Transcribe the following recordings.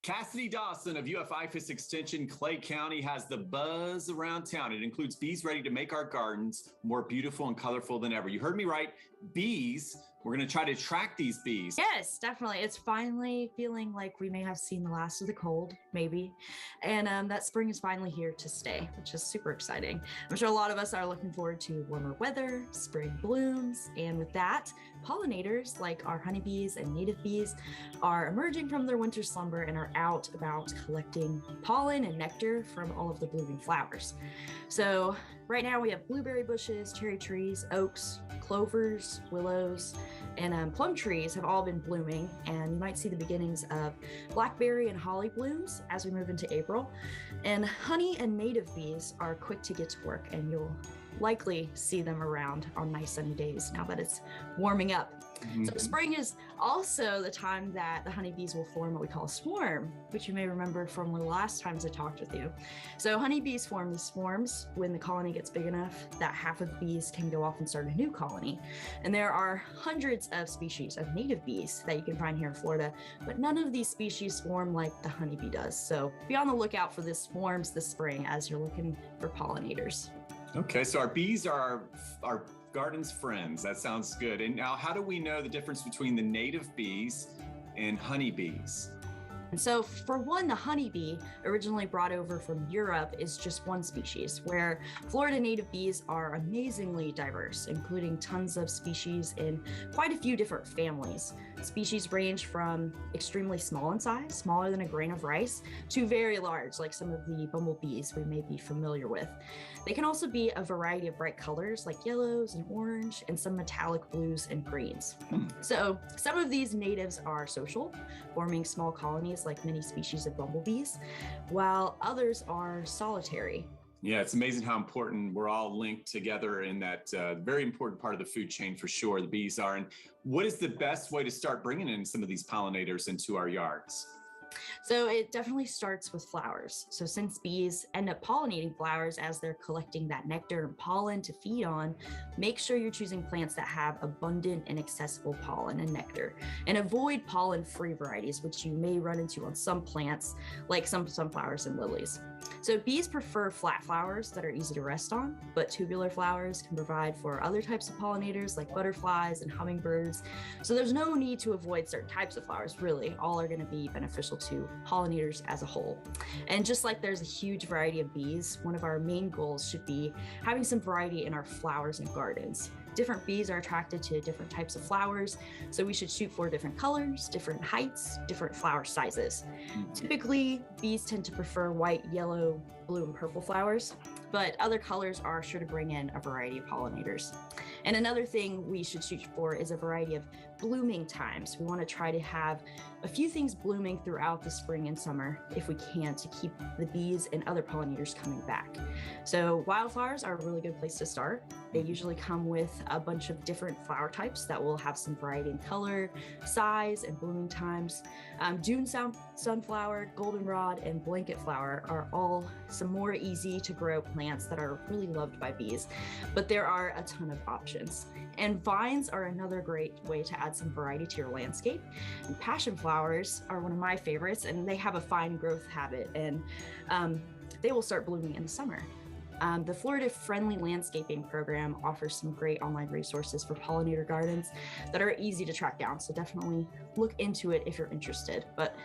Cassidy Dossin of UF IFAS Extension Clay County has the buzz around town. It includes bees ready to make our gardens more beautiful and colorful than ever. You heard me right, bees. We're going to try to track these bees. Yes, definitely. It's finally feeling like we may have seen the last of the cold, maybe. And that spring is finally here to stay, which is super exciting. I'm sure a lot of us are looking forward to warmer weather, spring blooms, and with that, pollinators like our honeybees and native bees are emerging from their winter slumber and are out about collecting pollen and nectar from all of the blooming flowers. So right now we have blueberry bushes, cherry trees, oaks, clovers, willows, and plum trees have all been blooming, and you might see the beginnings of blackberry and holly blooms as we move into April. And honey and native bees are quick to get to work, and you'll likely see them around on nice sunny days now that it's warming up. So spring is also the time that the honeybees will form what we call a swarm, which you may remember from one of the last times I talked with you. So honeybees form these swarms when the colony gets big enough that half of the bees can go off and start a new colony. And there are hundreds of species of native bees that you can find here in Florida, but none of these species swarm like the honeybee does. So be on the lookout for the swarms this spring as you're looking for pollinators. Okay, so our bees are our garden's friends. That sounds good. And now, how do we know the difference between the native bees and honeybees? And so for one, the honeybee, originally brought over from Europe, is just one species, where Florida native bees are amazingly diverse, including tons of species in quite a few different families. Species range from extremely small in size, smaller than a grain of rice, to very large, like some of the bumblebees we may be familiar with. They can also be a variety of bright colors like yellows and orange, and some metallic blues and greens. So some of these natives are social, forming small colonies like many species of bumblebees, while others are solitary. Yeah, it's amazing how important we're all linked together in that very important part of the food chain for sure, the bees are. And what is the best way to start bringing in some of these pollinators into our yards? So it definitely starts with flowers. So since bees end up pollinating flowers as they're collecting that nectar and pollen to feed on, make sure you're choosing plants that have abundant and accessible pollen and nectar, and avoid pollen-free varieties, which you may run into on some plants, like some sunflowers and lilies. So bees prefer flat flowers that are easy to rest on, but tubular flowers can provide for other types of pollinators like butterflies and hummingbirds. So there's no need to avoid certain types of flowers, really. All are going to be beneficial to pollinators as a whole. And just like there's a huge variety of bees, one of our main goals should be having some variety in our flowers and gardens. Different bees are attracted to different types of flowers, so we should shoot for different colors, different heights, different flower sizes. Typically, bees tend to prefer white, yellow, blue, and purple flowers, but other colors are sure to bring in a variety of pollinators. And another thing we should shoot for is a variety of blooming times. We want to try to have a few things blooming throughout the spring and summer if we can, to keep the bees and other pollinators coming back. So wildflowers are a really good place to start. They usually come with a bunch of different flower types that will have some variety in color, size, and blooming times. June sunflower, goldenrod, and blanket flower are all some more easy to grow plants that are really loved by bees, but there are a ton of options. And vines are another great way to add some variety to your landscape. And passion flowers are one of my favorites, and they have a fine growth habit, and they will start blooming in the summer. The Florida Friendly Landscaping Program offers some great online resources for pollinator gardens that are easy to track down, so definitely look into it if you're interested. But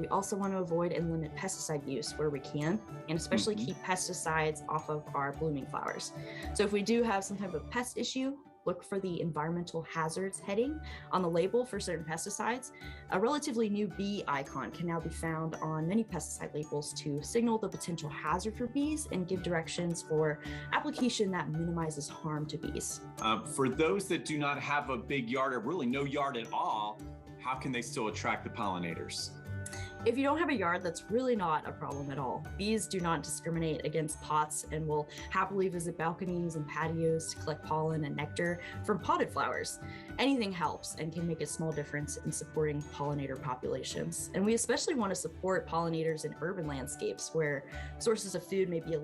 we also want to avoid and limit pesticide use where we can, and especially keep pesticides off of our blooming flowers. So if we do have some type of pest issue, look for the environmental hazards heading on the label for certain pesticides. A relatively new bee icon can now be found on many pesticide labels to signal the potential hazard for bees and give directions for application that minimizes harm to bees. For those that do not have a big yard or really no yard at all, how can they still attract the pollinators? If you don't have a yard, that's really not a problem at all. Bees do not discriminate against pots and will happily visit balconies and patios to collect pollen and nectar from potted flowers. Anything helps and can make a small difference in supporting pollinator populations. And we especially want to support pollinators in urban landscapes where sources of food may be a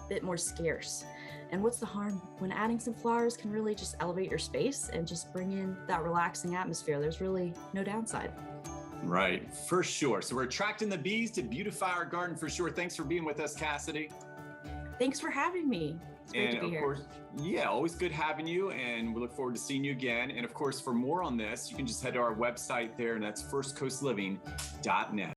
bit more scarce. And what's the harm when adding some flowers can really just elevate your space and just bring in that relaxing atmosphere? There's really no downside. Right, for sure. So we're attracting the bees to beautify our garden for sure. Thanks for being with us, Cassidy. Thanks for having me. It's great And to be of here. course, yeah, always good having you. And we look forward to seeing you again. And of course, for more on this, you can just head to our website there, and that's firstcoastliving.net.